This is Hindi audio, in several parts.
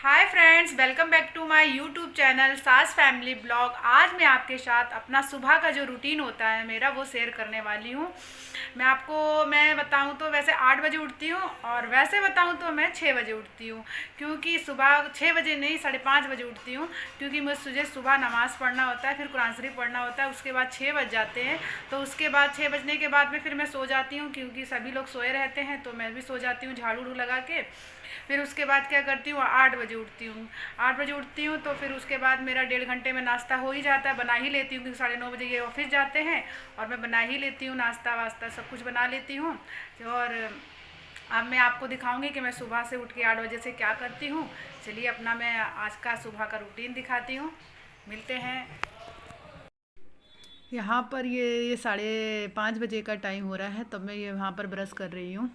Hi friends, welcome back to my YouTube channel सास फैमिली ब्लॉग। आज मैं आपके साथ अपना सुबह का जो रूटीन होता है मेरा वो शेयर करने वाली हूँ। मैं बताऊँ तो वैसे 8 बजे उठती हूँ और वैसे बताऊँ तो मैं 6 बजे उठती हूँ। क्योंकि सुबह 6 बजे नहीं 5:30 बजे उठती हूँ, क्योंकि मुझे सुबह नमाज़ पढ़ना होता है, फिर कुरान शरीफ पढ़ना होता है। उसके बाद 6 बज जाते हैं, तो उसके बाद 6 बजने के बाद में फिर मैं सो जाती हूँ, क्योंकि सभी लोग सोए रहते हैं तो मैं भी सो जाती हूँ झाड़ू उड़ू लगा के। फिर उसके बाद क्या करती हूँ, 8 बजे उठती हूँ। 8 बजे उठती हूँ तो फिर उसके बाद मेरा 1.5 घंटे में नाश्ता हो ही जाता है, बना ही लेती हूँ, क्योंकि 9:30 बजे ये ऑफिस जाते हैं और मैं बना ही लेती हूँ, नाश्ता वास्ता सब कुछ बना लेती हूँ। और अब मैं आपको दिखाऊंगी कि मैं सुबह से उठ के 8 बजे से क्या करती हूँ। चलिए अपना मैं आज का सुबह का रूटीन दिखाती हूँ, मिलते हैं। यहाँ पर ये 5:30 बजे का टाइम हो रहा है, तब मैं ये यहाँ पर ब्रश कर रही हूँ।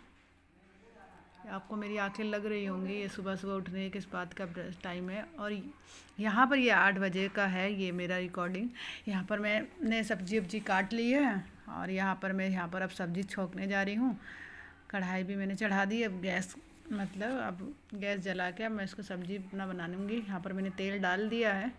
आपको मेरी आंखें लग रही होंगी, ये सुबह सुबह उठने के इस बात का टाइम है। और यहाँ पर ये 8 बजे का है ये मेरा रिकॉर्डिंग। यहाँ पर मैंने सब्जी वब्जी काट ली है और यहाँ पर अब सब्जी छोंकने जा रही हूँ। कढ़ाई भी मैंने चढ़ा दी, अब गैस जला के अब मैं इसको सब्जी अपना बना लूँगी। यहाँ पर मैंने तेल डाल दिया है।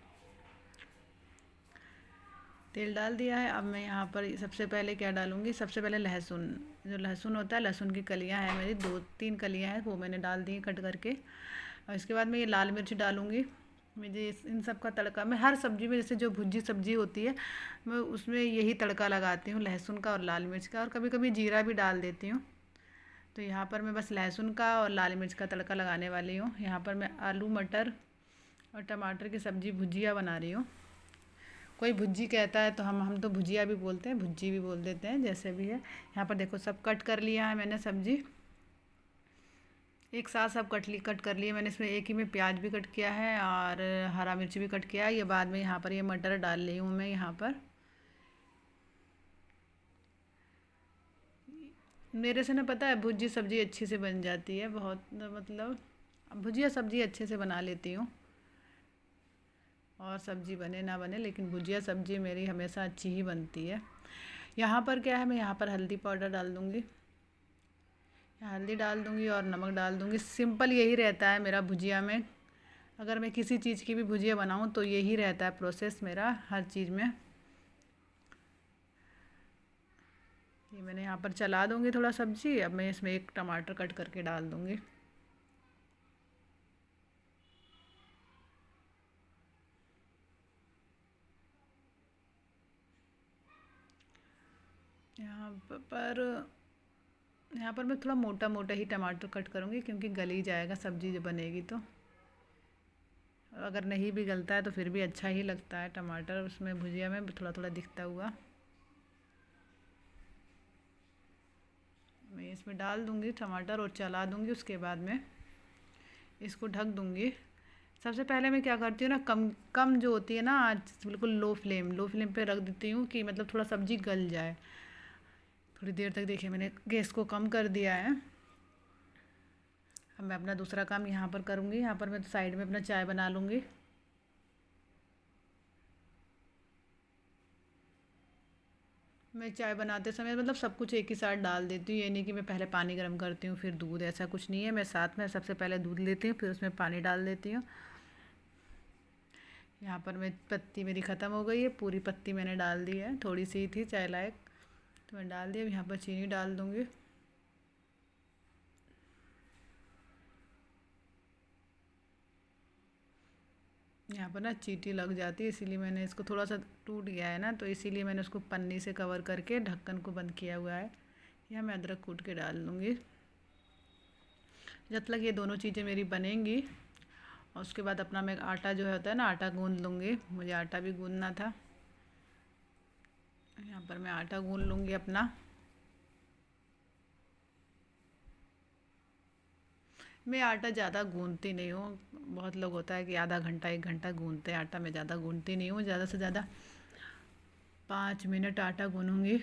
अब मैं यहाँ पर सबसे पहले क्या डालूँगी, सबसे पहले लहसुन, जो लहसुन होता है, लहसुन की कलियाँ हैं मेरी 2-3 कलियाँ हैं, वो मैंने डाल दी कट करके। और इसके बाद मैं ये लाल मिर्च डालूँगी। मुझे इन सब का तड़का, मैं हर सब्ज़ी में जैसे जो भुजी सब्ज़ी होती है मैं उसमें यही तड़का लगाती हूँ, लहसुन का और लाल मिर्च का, और कभी कभी जीरा भी डाल देती हूँ। तो यहाँ पर मैं बस लहसुन का और लाल मिर्च का तड़का लगाने वाली हूँ। यहाँ पर मैं आलू मटर और टमाटर की सब्ज़ी भुजिया बना रही हूँ। कोई भुज्जी कहता है तो हम तो भुजिया भी बोलते हैं, भुज्जी भी बोल देते हैं, जैसे भी है। यहाँ पर देखो सब कट कर लिया है मैंने सब्जी, एक साथ सब कट कर लिए मैंने। इसमें एक ही में प्याज भी कट किया है और हरा मिर्च भी कट किया है। ये बाद में यहाँ पर ये मटर डाल रही हूँ मैं। यहाँ पर मेरे से ना पता है भुजी सब्ज़ी अच्छी से बन जाती है, बहुत मतलब भुजिया सब्ज़ी अच्छे से बना लेती हूँ। और सब्ज़ी बने ना बने, लेकिन भुजिया सब्ज़ी मेरी हमेशा अच्छी ही बनती है। यहाँ पर क्या है, मैं यहाँ पर हल्दी पाउडर डाल दूँगी, हल्दी डाल दूँगी और नमक डाल दूँगी। सिंपल यही रहता है मेरा भुजिया में। अगर मैं किसी चीज़ की भी भुजिया बनाऊँ तो यही रहता है प्रोसेस मेरा हर चीज़ में। ये मैंने यहाँ पर चला दूँगी थोड़ा सब्ज़ी। अब मैं इसमें एक टमाटर कट करके डाल दूँगी। यहाँ पर यहाँ पर मैं थोड़ा मोटा मोटा ही टमाटर कट करूँगी, क्योंकि गल ही जाएगा सब्ज़ी जो बनेगी तो। अगर नहीं भी गलता है तो फिर भी अच्छा ही लगता है टमाटर उसमें, भुजिया में थोड़ा थोड़ा दिखता हुआ। मैं इसमें डाल दूँगी टमाटर और चला दूँगी। उसके बाद में इसको ढक दूँगी। सबसे पहले मैं क्या करती हूँ ना, कम कम जो होती है ना आज, बिल्कुल लो फ्लेम पे रख देती हूँ कि मतलब थोड़ा सब्ज़ी गल जाए। थोड़ी देर तक देखिए मैंने गैस को कम कर दिया है। अब मैं अपना दूसरा काम यहाँ पर करूँगी। यहाँ पर मैं साइड में अपना चाय बना लूँगी। मैं चाय बनाते समय मतलब सब कुछ एक ही साथ डाल देती हूँ, ये नहीं कि मैं पहले पानी गर्म करती हूँ फिर दूध, ऐसा कुछ नहीं है। मैं साथ में सबसे पहले दूध लेती हूँ, फिर उसमें पानी डाल देती हूँ। यहाँ पर मैं पत्ती मेरी ख़त्म हो गई है, पूरी पत्ती मैंने डाल दी है, थोड़ी सी थी चाय लायक तो मैं डाल दी। अब यहाँ पर चीनी डाल दूँगी। यहाँ पर ना चींटी लग जाती है, इसीलिए मैंने इसको थोड़ा सा टूट गया है ना, तो इसीलिए मैंने उसको पन्नी से कवर करके ढक्कन को बंद किया हुआ है। यह मैं अदरक कूट के डाल दूँगी जब तक ये दोनों चीज़ें मेरी बनेंगी। और उसके बाद अपना मैं आटा जो होता है ना, आटा गूँध लूँगी, मुझे आटा भी गूँधना था। यहाँ पर मैं आटा गूँध लूँगी अपना। मैं आटा ज़्यादा गूँधती नहीं हूँ, बहुत लोग होता है कि आधा घंटा 1 घंटा गूँधते हैं आटा, मैं ज़्यादा गूँधती नहीं हूँ। ज़्यादा से ज़्यादा 5 मिनट आटा गूँधूँगी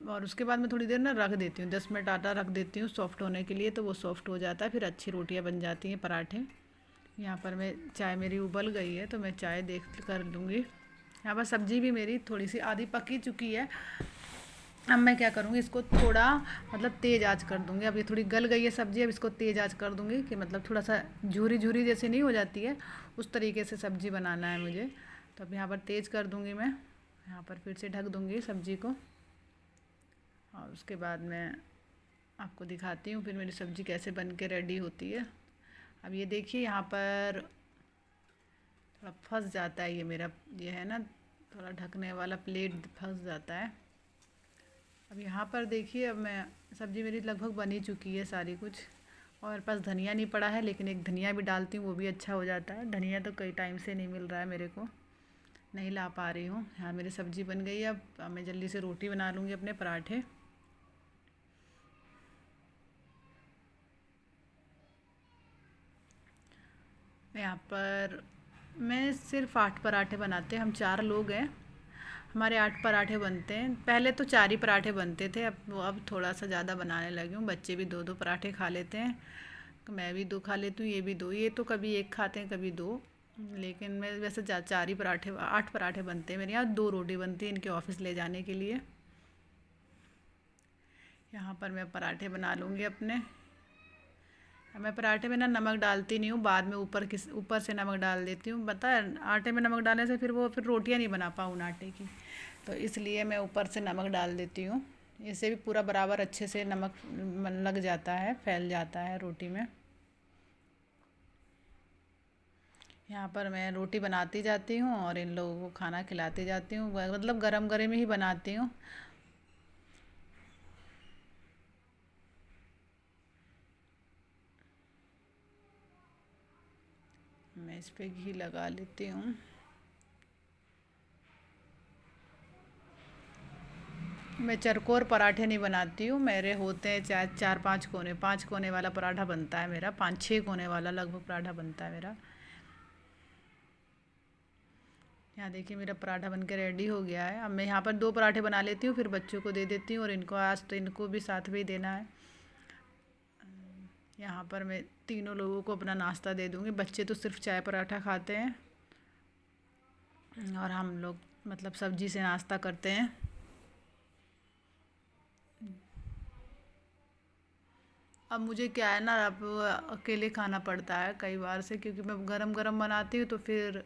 और उसके बाद मैं थोड़ी देर ना रख देती हूँ, 10 मिनट आटा रख देती हूँ सॉफ्ट होने के लिए, तो वो सॉफ्ट हो जाता है, फिर अच्छी रोटियाँ बन जाती हैं, पराठे। यहाँ पर मैं चाय मेरी उबल गई है तो मैं चाय देख कर लूँगी। यहाँ पर सब्ज़ी भी मेरी थोड़ी सी आधी पकी चुकी है, अब मैं क्या करूँगी, इसको थोड़ा मतलब तेज़ आंच कर दूँगी। अब ये थोड़ी गल गई है सब्ज़ी, अब इसको तेज़ आंच कर दूँगी कि मतलब थोड़ा सा झूरी झूरी जैसी नहीं हो जाती है, उस तरीके से सब्ज़ी बनाना है मुझे। तो अब यहाँ पर तेज़ कर दूँगी मैं, यहाँ पर फिर से ढक दूँगी सब्ज़ी को, और उसके बाद मैं आपको दिखाती हूँ फिर मेरी सब्ज़ी कैसे बन के रेडी होती है। अब ये देखिए यहाँ पर थोड़ा फंस जाता है ये मेरा, ये है ना थोड़ा ढकने वाला प्लेट फंस जाता है। अब यहाँ पर देखिए, अब मैं सब्ज़ी मेरी लगभग बन ही चुकी है सारी कुछ, और मेरे पास धनिया नहीं पड़ा है, लेकिन एक धनिया भी डालती हूँ वो भी अच्छा हो जाता है। धनिया तो कई टाइम से नहीं मिल रहा है मेरे को, नहीं ला पा रही हूँ। यहाँ मेरी सब्ज़ी बन गई है। अब मैं जल्दी से रोटी बना लूँगी अपने पराठे। यहाँ पर मैं सिर्फ 8 पराठे बनाते हैं, हम 4 लोग हैं, हमारे 8 पराठे बनते हैं। पहले तो 4 ही पराठे बनते थे, अब थोड़ा सा ज़्यादा बनाने लगी हूँ। बच्चे भी 2-2 पराठे खा लेते हैं, तो मैं भी 2 खा लेती हूँ, ये भी 2। ये तो कभी 1 खाते हैं कभी 2, लेकिन मैं वैसे 4 ही पराठे, 8 पराठे बनते हैं मेरे यहाँ। 2 रोटी बनती है इनके ऑफिस ले जाने के लिए। यहाँ पर मैं पराठे बना लूँगी अपने। मैं पराठे में ना नमक डालती नहीं हूँ, बाद में ऊपर से नमक डाल देती हूँ। पता है आटे में नमक डालने से फिर रोटियाँ नहीं बना पाऊँ आटे की, तो इसलिए मैं ऊपर से नमक डाल देती हूँ। इससे भी पूरा बराबर अच्छे से नमक लग जाता है, फैल जाता है रोटी में। यहाँ पर मैं रोटी बनाती जाती हूँ और इन लोगों को खाना खिलाती जाती हूँ, मतलब गरम गरम ही बनाती हूँ। मैं इस पे घी लगा लेती हूँ। मैं चरकोर पराठे नहीं बनाती हूँ, मेरे होते हैं 4-5 कोने, 5 कोने वाला पराठा बनता है मेरा, 5-6 कोने वाला लगभग पराठा बनता है मेरा। यहाँ देखिए मेरा पराठा बन के रेडी हो गया है। अब मैं यहाँ पर 2 पराठे बना लेती हूँ, फिर बच्चों को दे देती हूँ, और इनको आज तो इनको भी साथ में ही देना है। यहाँ पर मैं तीनों लोगों को अपना नाश्ता दे दूँगी। बच्चे तो सिर्फ चाय पराठा खाते हैं, और हम लोग मतलब सब्जी से नाश्ता करते हैं। अब मुझे क्या है ना, अब अकेले खाना पड़ता है कई बार से, क्योंकि मैं गरम गरम बनाती हूँ, तो फिर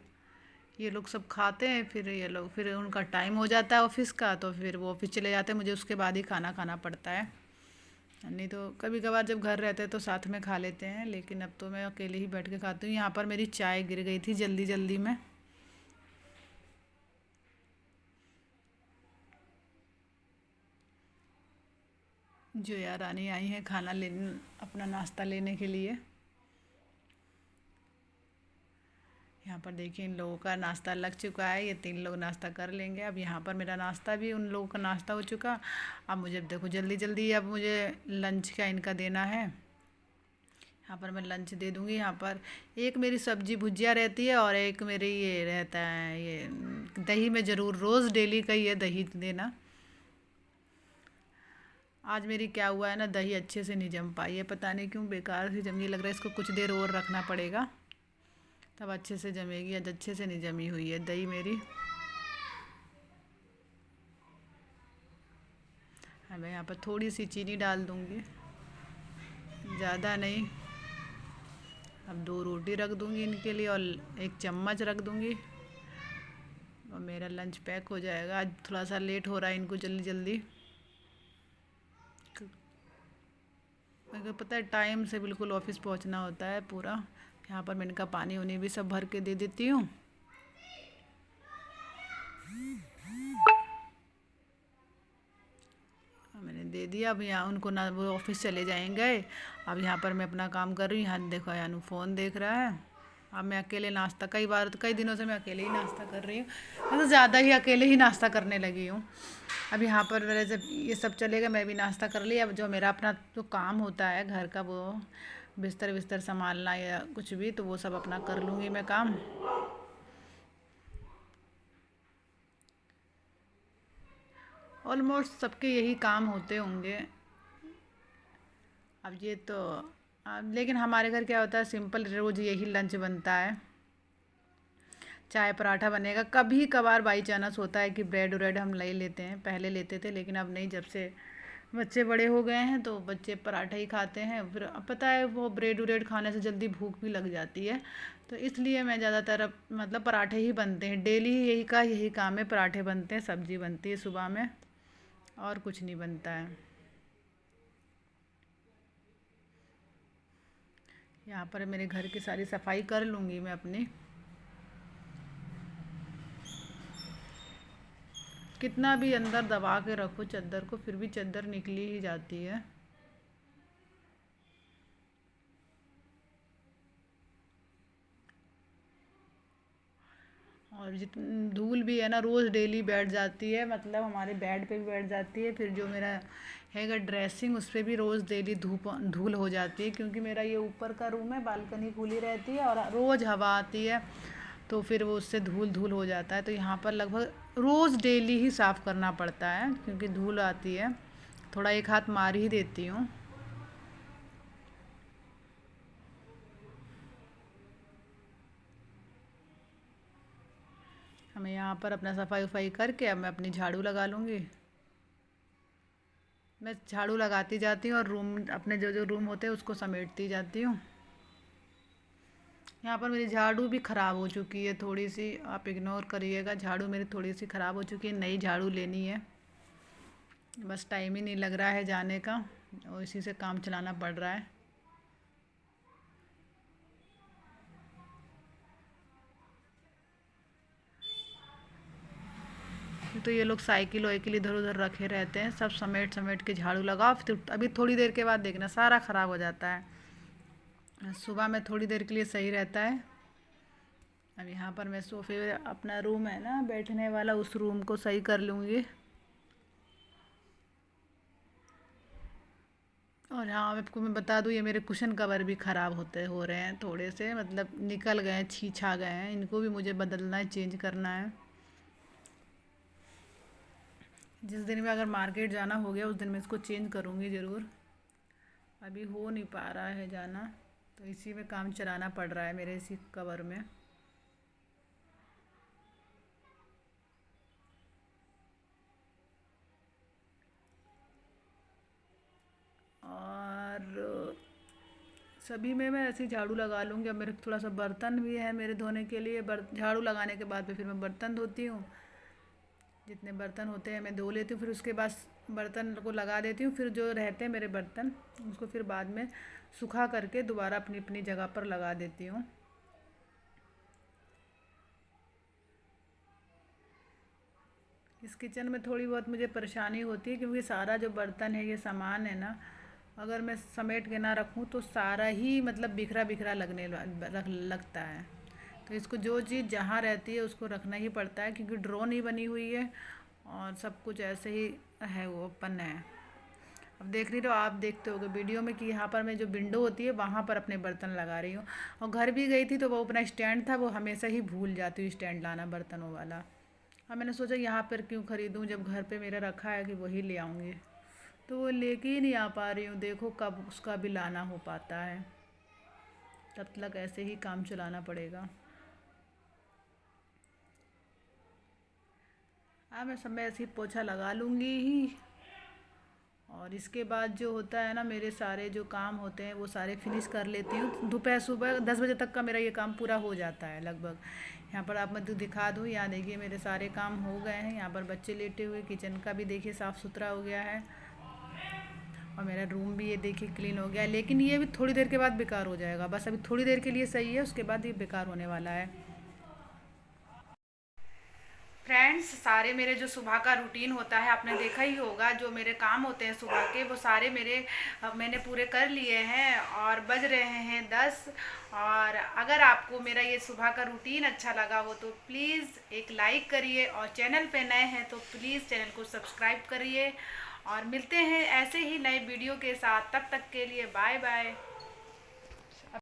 ये लोग सब खाते हैं, फिर उनका टाइम हो जाता है ऑफिस का, तो फिर वो ऑफिस चले जाते हैं, मुझे उसके बाद ही खाना खाना पड़ता है। नहीं तो कभी कभार जब घर रहते हैं तो साथ में खा लेते हैं, लेकिन अब तो मैं अकेले ही बैठ के खाती हूँ। यहाँ पर मेरी चाय गिर गई थी जल्दी जल्दी में। जोया रानी आई हैं खाना लेने, अपना नाश्ता लेने के लिए। यहाँ पर देखिए इन लोगों का नाश्ता लग चुका है, ये 3 लोग नाश्ता कर लेंगे। अब यहाँ पर मेरा नाश्ता भी, उन लोगों का नाश्ता हो चुका। अब मुझे देखो जल्दी जल्दी अब मुझे लंच का इनका देना है। यहाँ पर मैं लंच दे दूँगी। यहाँ पर एक मेरी सब्जी भुजिया रहती है, और एक मेरी ये रहता है, ये दही में ज़रूर रोज़ डेली का ही है दही देना। आज मेरी क्या हुआ है ना, दही अच्छे से नहीं जम पाई है, पता नहीं क्यों, बेकार से जमी। लग रहा है इसको कुछ देर और रखना पड़ेगा, तब अच्छे से जमेगी। आज अच्छे से नहीं जमी हुई है दही मेरी। हाँ, मैं यहाँ पर थोड़ी सी चीनी डाल दूँगी, ज़्यादा नहीं। अब 2 रोटी रख दूँगी इनके लिए, और 1 चम्मच रख दूँगी, और मेरा लंच पैक हो जाएगा। आज थोड़ा सा लेट हो रहा है इनको जल्दी जल्दी, मेरे को पता है टाइम से बिल्कुल ऑफिस पहुंचना होता है पूरा। यहाँ पर मैं इनका पानी उन्हें भी सब भर के दे देती हूँ। मैंने दे दिया। अब यहाँ उनको ना, वो ऑफिस चले जाएंगे। अब यहाँ पर मैं अपना काम कर रही हूँ। यहाँ देखो यानू फ़ोन देख रहा है। अब मैं अकेले नाश्ता, कई दिनों से मैं अकेले ही नाश्ता कर रही हूँ। मैं तो ज़्यादा ही अकेले ही नाश्ता करने लगी हूँ। अब यहाँ पर मेरे जब ये सब चलेगा, मैं भी नाश्ता कर लिया। अब जो मेरा अपना जो काम होता है घर का, वो बिस्तर बिस्तर संभालना या कुछ भी, तो वो सब अपना कर लूँगी मैं काम। ऑलमोस्ट सबके यही काम होते होंगे। अब ये तो अब लेकिन हमारे घर क्या होता है, सिंपल रोज़ यही लंच बनता है। चाय पराठा बनेगा। कभी कभार बाई चांस होता है कि ब्रेड व्रेड हम ले लेते हैं, पहले लेते थे लेकिन अब नहीं, जब से बच्चे बड़े हो गए हैं तो बच्चे पराठा ही खाते हैं। फिर अब पता है वो ब्रेड व्रेड खाने से जल्दी भूख भी लग जाती है, तो इसलिए मैं ज़्यादातर अब मतलब पराठे ही बनते हैं डेली, यही काम है, पराठे बनते हैं, सब्ज़ी बनती है सुबह में, और कुछ नहीं बनता है। यहाँ पर मेरे घर की सारी सफाई कर लूँगी मैं अपनी। कितना भी अंदर दबा के रखो चादर को, फिर भी चादर निकली ही जाती है। और जितनी धूल भी है ना, रोज़ डेली बैठ जाती है, मतलब हमारे बेड पे भी बैठ जाती है। फिर जो मेरा हैगा ड्रेसिंग, उस पर भी रोज़ डेली धूल हो जाती है, क्योंकि मेरा ये ऊपर का रूम है, बालकनी खुली रहती है और रोज़ हवा आती है, तो फिर वो उससे धूल धूल हो जाता है। तो यहाँ पर लगभग रोज़ डेली ही साफ़ करना पड़ता है, क्योंकि धूल आती है। थोड़ा एक हाथ मार ही देती हूँ। हमें यहाँ पर अपना सफाई वफाई करके अब मैं अपनी झाड़ू लगा लूँगी। मैं झाड़ू लगाती जाती हूँ और रूम, अपने जो जो रूम होते हैं उसको समेटती जाती हूँ। यहाँ पर मेरी झाड़ू भी ख़राब हो चुकी है थोड़ी सी, आप इग्नोर करिएगा। झाड़ू मेरी थोड़ी सी ख़राब हो चुकी है, नई झाड़ू लेनी है, बस टाइम ही नहीं लग रहा है जाने का, और इसी से काम चलाना पड़ रहा है। तो ये लोग साइकिल वाइकिल इधर उधर रखे रहते हैं, सब समेट समेट के झाड़ू लगाओ, फिर अभी थोड़ी देर के बाद देखना सारा ख़राब हो जाता है। सुबह में थोड़ी देर के लिए सही रहता है। अब यहाँ पर मैं सोफे, अपना रूम है ना बैठने वाला, उस रूम को सही कर लूँगी। और हाँ, आपको मैं बता दूँ, ये मेरे कुशन कवर भी ख़राब हो रहे हैं थोड़े से, मतलब निकल गए हैं, छीछा गए हैं, इनको भी मुझे बदलना है, चेंज करना है। जिस दिन में अगर मार्केट जाना हो गया उस दिन मैं इसको चेंज करूँगी ज़रूर। अभी हो नहीं पा रहा है जाना, तो इसी में काम चलाना पड़ रहा है मेरे, इसी कवर में। और सभी में मैं ऐसे ही झाड़ू लगा लूँगी। अब मेरे थोड़ा सा बर्तन भी है मेरे धोने के लिए, झाड़ू लगाने के बाद में फिर मैं बर्तन धोती हूँ। जितने बर्तन होते हैं मैं धो लेती हूँ, फिर उसके बाद बर्तन को लगा देती हूँ। फिर जो रहते हैं मेरे बर्तन, उसको फिर बाद में सुखा करके दोबारा अपनी अपनी जगह पर लगा देती हूँ। इस किचन में थोड़ी बहुत मुझे परेशानी होती है, क्योंकि सारा जो बर्तन है, ये सामान है ना, अगर मैं समेट के ना रखूँ तो सारा ही मतलब बिखरा बिखरा लगता है। तो इसको जो चीज़ जहाँ रहती है उसको रखना ही पड़ता है, क्योंकि ड्रॉ नहीं बनी हुई है और सब कुछ ऐसे ही है, वो ओपन है। अब देख रही हो, आप देखते होगे वीडियो में कि यहाँ पर मैं जो विंडो होती है वहाँ पर अपने बर्तन लगा रही हूँ। और घर भी गई थी तो वो अपना स्टैंड था, वो हमेशा ही भूल जाती हूँ स्टैंड लाना बर्तनों वाला। अब मैंने सोचा यहाँ पर क्यों ख़रीदूँ, जब घर पे मेरा रखा है कि वही ले आऊँगी, तो वो लेके ही नहीं आ पा रही हूँ। देखो कब उसका भी लाना हो पाता है, तब तक ऐसे ही काम चलाना पड़ेगा। हाँ, मैं समय ऐसे ही पोछा लगा लूँगी ही, और इसके बाद जो होता है ना, मेरे सारे जो काम होते हैं वो सारे फिनिश कर लेती हूँ। दोपहर सुबह 10 बजे तक का मेरा ये काम पूरा हो जाता है लगभग। यहाँ पर आप मैं तो दिखा दूँ, यहाँ देखिए मेरे सारे काम हो गए हैं। यहाँ पर बच्चे लेटे हुए, किचन का भी देखिए साफ़ सुथरा हो गया है, और मेरा रूम भी ये देखिए क्लीन हो गया है। लेकिन ये भी थोड़ी देर के बाद बेकार हो जाएगा, बस अभी थोड़ी देर के लिए सही है, उसके बाद ये बेकार होने वाला है। फ्रेंड्स, सारे मेरे जो सुबह का रूटीन होता है आपने देखा ही होगा, जो मेरे काम होते हैं सुबह के, वो सारे मेरे मैंने पूरे कर लिए हैं, और बज रहे हैं 10। और अगर आपको मेरा ये सुबह का रूटीन अच्छा लगा हो तो प्लीज़ एक लाइक करिए, और चैनल पे नए हैं तो प्लीज़ चैनल को सब्सक्राइब करिए। और मिलते हैं ऐसे ही नए वीडियो के साथ, तब तक के लिए बाय बाय।